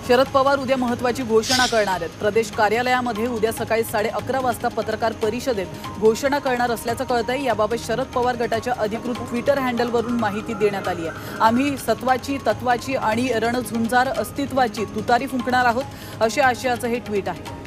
शरद पवार उद्या महत्त्वाची घोषणा करणार आहेत। प्रदेश कार्यालयामध्ये उद्या सकाळी 11:30 वाजता पत्रकार परिषदेत घोषणा करणार असल्याचं कळतंय। याबाबत शरद पवार गटाच्या अधिकृत ट्विटर हँडलवरून माहिती देण्यात आली आहे। आम्ही सत्वाची, तत्वाची आणि रणझुंजार अस्तित्वाची तुतारी फुंकणार आहोत, अशा आशयाचं हे ट्विट आहे।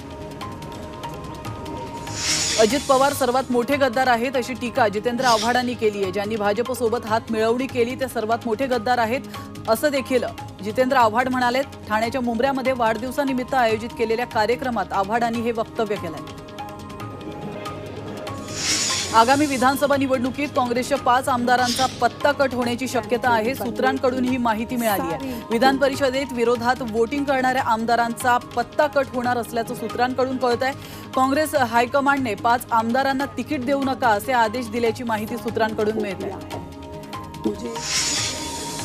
अजित पवार सर्वात मोठे गद्दार आहेत अशी टीका जितेंद्र आव्हाडांनी केली आहे। ज्यांनी भाजपसोबत हात मिळवणी केली ते सर्वात मोठे गद्दार आहेत असं देखील जितेंद्र आव्हाड म्हणाले। ठाण्याच्या मुंब्र्यामध्ये वाढदिवसानिमित्त आयोजित केलेल्या कार्यक्रमात आव्हाडांनी हे वक्तव्य केलंय। आगामी विधानसभा निवडणुकीत काँग्रेसच्या 5 आमदारांचा पत्ता कट होण्याची शक्यता आहे। सूत्रांकडून ही माहिती मिळाली आहे। विधान परिषदेत विरोधात वोटिंग करणाऱ्या आमदारांचा पत्ता कट होणार असल्याचं सूत्रांकडून कळतंय। काँग्रेस हायकमांडने 5 आमदारांना तिकीट देऊ नका असे आदेश दिल्याची माहिती सूत्रांकडून मिळते।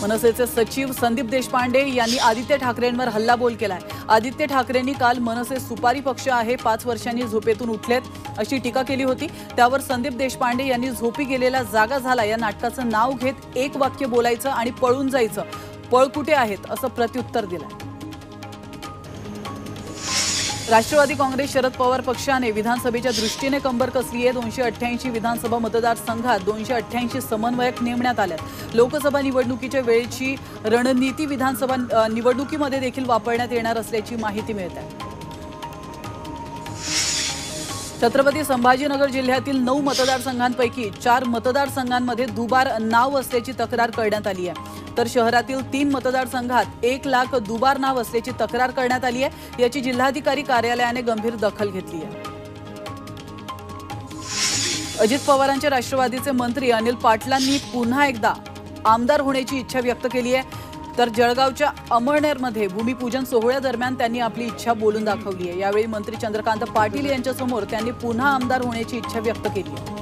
मनसेचे सचिव संदीप देशपांडे यांनी आदित्य ठाकरेंवर हल्लाबोल केलाय। आदित्य ठाकरेंनी काल मनसे सुपारी पक्ष आहे 5 वर्षांनी झोपेतून उठलेत अशी टीका केली होती। त्यावर संदीप देशपांडे यांनी झोपी गेलेला जागा झाला या नाटकाचं नाव घेत एक वाक्य बोलायचं आणि पळून जायचं, पळ कुठे आहेत असं प्रत्युत्तर दिलंय। राष्ट्रवादी काँग्रेस शरद पवार पक्षाने विधानसभेच्या दृष्टीने कंबर कसली आहे। 288 विधानसभा मतदारसंघात 288 समन्वयक नेमण्यात आलेत। लोकसभा निवडणुकीच्या वेळेची रणनीती विधानसभा निवडणुकीमध्ये देखील वापरण्यात येणार असल्याची माहिती मिळते। छत्रपती संभाजीनगर जिल्ह्यातील 9 मतदारसंघांपैकी 4 मतदारसंघांमध्ये दुबार नाव असल्याची तक्रार करण्यात आली आहे। तर शहरातील 3 मतदारसंघात 1 लाख दुबार नाव असल्याची तक्रार करण्यात आली आहे। याची जिल्हाधिकारी कार्यालयाने गंभीर दखल घेतली आहे। अजित पवारांच्या राष्ट्रवादीचे मंत्री अनिल पाटलांनी पुन्हा एकदा आमदार होण्याची इच्छा व्यक्त केली आहे। तर जळगावच्या अमळनेरमध्ये भूमिपूजन सोहळ्यादरम्यान त्यांनी आपली इच्छा बोलून दाखवली आहे। यावेळी मंत्री चंद्रकांत पाटील यांच्यासमोर त्यांनी पुन्हा आमदार होण्याची इच्छा व्यक्त केली आहे।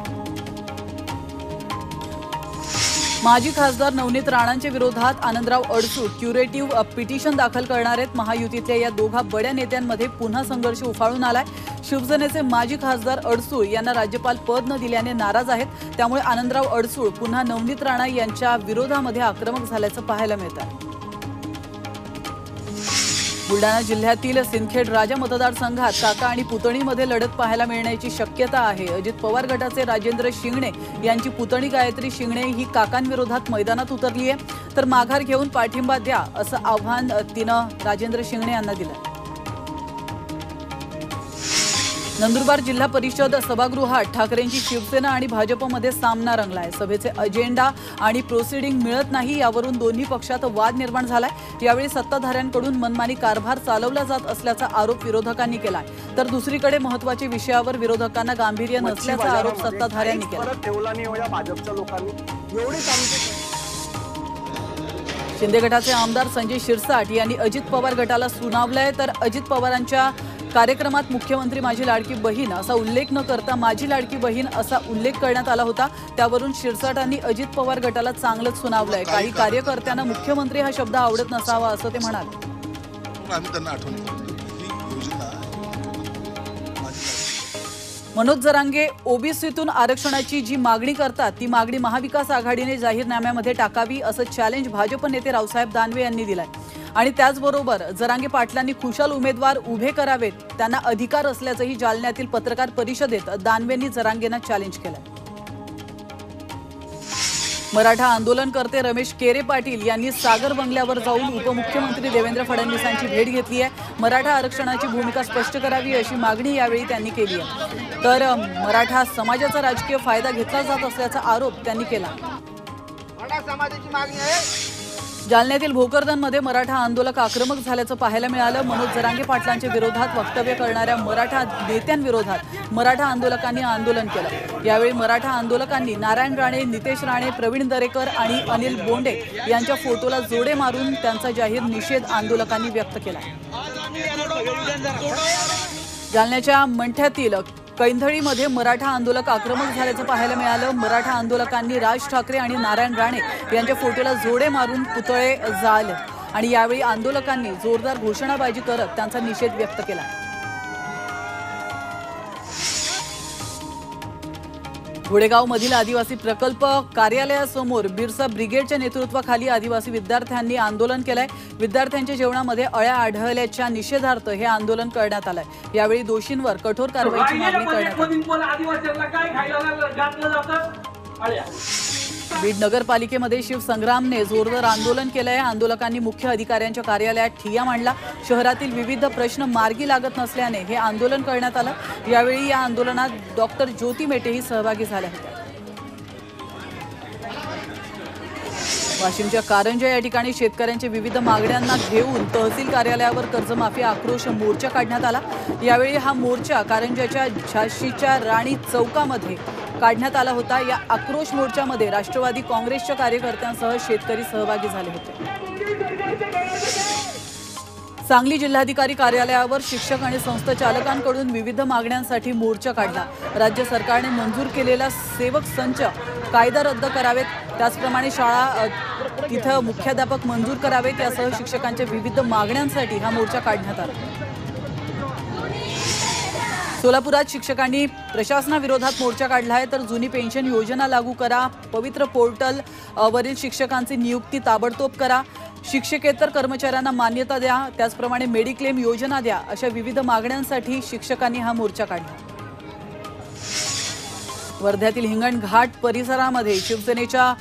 माजी खासदार नवनीत राणांच्या विरोधात आनंदराव अडसूळ क्युरेटिव्ह पिटिशन दाखल करणार आहेत। महायुतीतल्या या दोघा बड्या नेत्यांमध्ये पुन्हा संघर्ष उफाळून आलाय। शिवसेनेचे माजी खासदार अडसूळ यांना राज्यपाल पद न दिल्याने नाराज आहेत। त्यामुळे आनंदराव अडसूळ पुन्हा नवनीत राणा यांच्या विरोधामध्ये आक्रमक झाल्याचं पाहायला मिळतं। बुलढाणा जिल्ह्यातील सिंदखेड राजा मतदारसंघात काका आणि पुतणीमध्ये लढत पाहायला मिळण्याची शक्यता आहे। अजित पवार गटाचे राजेंद्र शिंगणे यांची पुतणी गायत्री शिंगणे ही काकांविरोधात मैदानात उतरली आहे। तर माघार घेऊन पाठिंबा द्या असं आव्हान तिनं राजेंद्र शिंगणे यांना दिलं। नंदुरबार जिल्हा परिषद सभागृहात ठाकरेंची शिवसेना आणि भाजपमध्ये सामना रंगलाय। सभेचे अजेंडा आणि प्रोसिडिंग मिळत नाही यावरून दोन्ही पक्षात वाद निर्माण झालाय। यावेळी सत्ताधाऱ्यांकडून मनमानी कारभार चालवला जात असल्याचा आरोप विरोधकांनी केलाय। तर दुसरीकडे महत्त्वाच्या विषयावर विरोधकांना गांभीर्य नसल्याचा आरोप सत्ताधाऱ्यांनी केला। शिंदे गटाचे आमदार संजय शिरसाट यांनी अजित पवार गटाला सुनावलंय। तर अजित पवारांच्या कार्यक्रमात मुख्यमंत्री माझी लाडकी बहीण असा उल्लेख न करता माझी लाडकी बहीण असा उल्लेख करण्यात आला होता। त्यावरून शिरसाटांनी अजित पवार गटाला चांगलंच सुनावलंय। काही कार्यकर्त्यांना मुख्यमंत्री हा शब्द आवडत नसावा असं ते म्हणाले। मनोज जरांगे ओबीसीतून आरक्षणाची जी मागणी करतात ती मागणी महाविकास आघाडीने जाहीरनाम्यामध्ये टाकावी असं चॅलेंज भाजप नेते रावसाहेब दानवे यांनी दिलंय। आणि त्याचबरोबर जरांगे पाटलांनी खुशाल उमेदवार उभे करावेत, त्यांना अधिकार असल्याचंही जालन्यातील पत्रकार परिषदेत दानवेंनी जरांगेंना चॅलेंज केलं। मराठा आंदोलनकर्ते रमेश केरे पाटील यांनी सागर बंगल्यावर जाऊन उपमुख्यमंत्री देवेंद्र फडणवीसांची भेट घेतली आहे। मराठा आरक्षणाची भूमिका स्पष्ट करावी अशी मागणी यावेळी त्यांनी केली आहे। तर मराठा समाजाचा राजकीय फायदा घेतला जात असल्याचा आरोप त्यांनी केला। जालन्यातील भोकरदनमध्ये मराठा आंदोलक आक्रमक झाल्याचं पाहायला मिळालं। मनोज जरांगे पाटलांच्या विरोधात वक्तव्य करणाऱ्या मराठा नेत्यांविरोधात मराठा आंदोलकांनी आंदोलन केलं। यावेळी मराठा आंदोलकांनी नारायण राणे, नितेश राणे, प्रवीण दरेकर आणि अनिल बोंडे यांच्या फोटोला जोडे मारून त्यांचा जाहीर निषेध आंदोलकांनी व्यक्त केला। जालन्याच्या मंठ्यातील कैंधळीमध्ये मराठा आंदोलक आक्रमक झाल्याचं पाहायला मिळालं। मराठा आंदोलकांनी राज ठाकरे आणि नारायण राणे यांच्या फोटोला जोडे मारून पुतळे जाळले आणि यावेळी आंदोलकांनी जोरदार घोषणाबाजी करत त्यांचा निषेध व्यक्त केला। घोडेगावमधील आदिवासी प्रकल्प कार्यालयासमोर बिरसा ब्रिगेडच्या नेतृत्वाखाली आदिवासी विद्यार्थ्यांनी आंदोलन केलंय। विद्यार्थ्यांच्या जेवणामध्ये अळ्या आढळल्याच्या निषेधार्थ हे आंदोलन करण्यात आलंय। यावेळी दोषींवर कठोर कारवाईची मागणी करण्यात आली। बीड नगरपालिकेमध्ये शिवसंग्रामने जोरदार आंदोलन केलंय। आंदोलकांनी मुख्य अधिकाऱ्यांच्या कार्यालयात ठिय्या मांडला। शहरातील विविध प्रश्न मार्गी लागत नसल्याने हे आंदोलन करण्यात आलं। यावेळी या आंदोलनात डॉक्टर ज्योती मेटेही सहभागी झाल्या होत्या। वाशिमच्या कारंजा या ठिकाणी शेतकऱ्यांच्या विविध मागण्यांना घेऊन तहसील कार्यालयावर कर्जमाफी आक्रोश मोर्चा काढण्यात आला। यावेळी हा मोर्चा कारंजाच्या झाशीच्या राणी चौकामध्ये काढण्यात आला होता। या आक्रोश मोर्चामध्ये राष्ट्रवादी काँग्रेसच्या कार्यकर्त्यांसह शेतकरी सहभागी झाले होते। सांगली जिल्हाधिकारी कार्यालयावर शिक्षक आणि संस्थाचालकांकडून विविध मागण्यांसाठी मोर्चा काढला। राज्य सरकारने मंजूर केलेला सेवक संच कायदा रद्द करावेत, त्याचप्रमाणे शाळा तिथं मुख्याध्यापक मंजूर करावेत यासह शिक्षकांच्या विविध मागण्यांसाठी हा मोर्चा काढण्यात आला। सोलापुरात शिक्षकांनी प्रशासनाविरोधात मोर्चा काढला आहे। तर जुनी पेन्शन योजना लागू करा, पवित्र पोर्टल वरील शिक्षकांची नियुक्ती ताबडतोब करा, शिक्षकेतर कर्मचाऱ्यांना मान्यता द्या, त्याचप्रमाणे मेडिक्लेम योजना द्या, अशा विविध मागण्यांसाठी शिक्षकांनी हा मोर्चा काढला। वर्ध्यातील हिंगणघाट परिसरामध्ये शिवसेनेच्या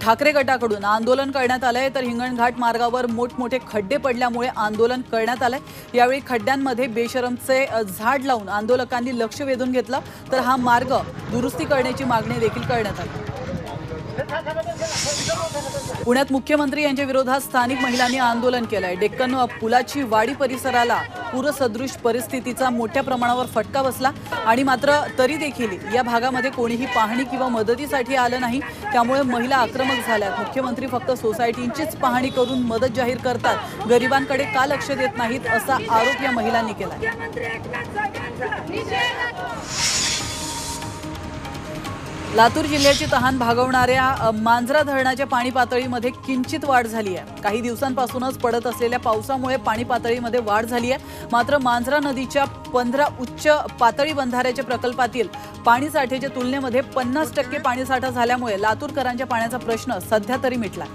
ठाकरे गटाकडून आंदोलन करण्यात आलंय। तर हिंगणघाट मार्गावर मोठमोठे खड्डे पडल्यामुळे आंदोलन करण्यात आलंय। यावेळी खड्ड्यांमध्ये बेशरमचे झाड लावून आंदोलकांनी लक्ष वेधून घेतलं। तर हा मार्ग दुरुस्ती करण्याची मागणी देखील करण्यात आली। पुण्यात मुख्यमंत्री यांच्या विरोधात स्थानिक महिलांनी आंदोलन केलंय। डेक्कन पुलाची वाडी परिसराला पूरसदृश परिस्थितीचा मोठ्या प्रमाणावर फटका बसला आणि मात्र तरी देखील या भागामध्ये कोणीही पाहणी किंवा मदतीसाठी आलं नाही। त्यामुळे महिला आक्रमक झाल्यात। मुख्यमंत्री फक्त सोसायटींचीच पाहणी करून मदत जाहीर करतात, गरिबांकडे का लक्ष देत नाहीत असा आरोप या महिलांनी केलाय। लातूर जिल्ह्याची तहान भागवणाऱ्या मांजरा धरणाच्या पाणी पातळीमध्ये किंचित वाढ झाली आहे। काही दिवसांपासूनच पडत असलेल्या पावसामुळे पाणी पातळीमध्ये वाढ झाली आहे। मात्र मांजरा नदीच्या 15 उच्च पातळी बंधाऱ्याच्या प्रकल्पातील पाणीसाठ्याच्या तुलनेमध्ये 50% पाणीसाठा झाल्यामुळे लातूरकरांच्या पाण्याचा प्रश्न सध्या तरी मिटला।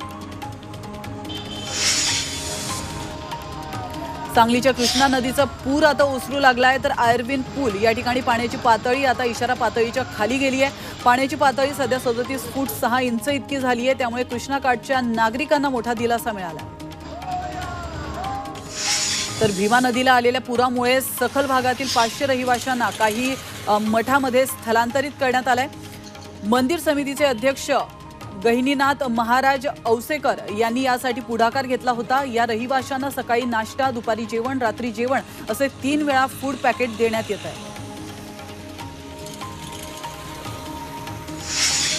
सांगलीच्या कृष्णा नदीचा पूर आता ओसरू लागलाय। तर आयर्विन पूल या ठिकाणी पाण्याची पातळी आता इशारा पातळीच्या खाली गेली आहे। पाण्याची पातळी सध्या 37 फूट 6 इंच इतकी झाली आहे। त्यामुळे कृष्णाकाठच्या नागरिकांना मोठा दिलासा मिळाला। तर भीमा नदीला आलेल्या पुरामुळे सखल भागातील 500 रहिवाशांना काही मठामध्ये स्थलांतरित करण्यात आलंय। मंदिर समितीचे अध्यक्ष गहिनीनाथ महाराज औसेकर यांनी यासाठी पुढाकार घेतला होता। या रहिवाशांना सकाळी नाश्ता, दुपारी जेवण, रात्री जेवण असे 3 वेळा फूड पॅकेट देण्यात येत आहे।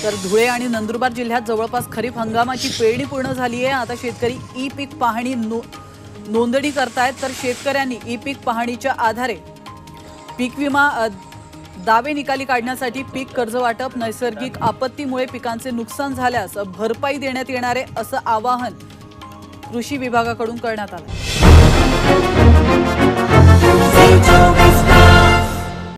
तर धुळे आणि नंदुरबार जिल्ह्यात जवळपास खरीप हंगामाची पेरणी पूर्ण झाली आहे। आता शेतकरी ई पीक पाहणी नोंदणी करतायत। तर शेतकऱ्यांनी ई पीक पाहणीच्या आधारे पीक विमा दावे निकाली काढण्यासाठी पीक कर्ज वाटप, नैसर्गिक आपत्तीमुळे पिकांचे नुकसान झाल्यास भरपाई देण्यात येणार आहे असं आवाहन कृषी विभागाकडून करण्यात आलं।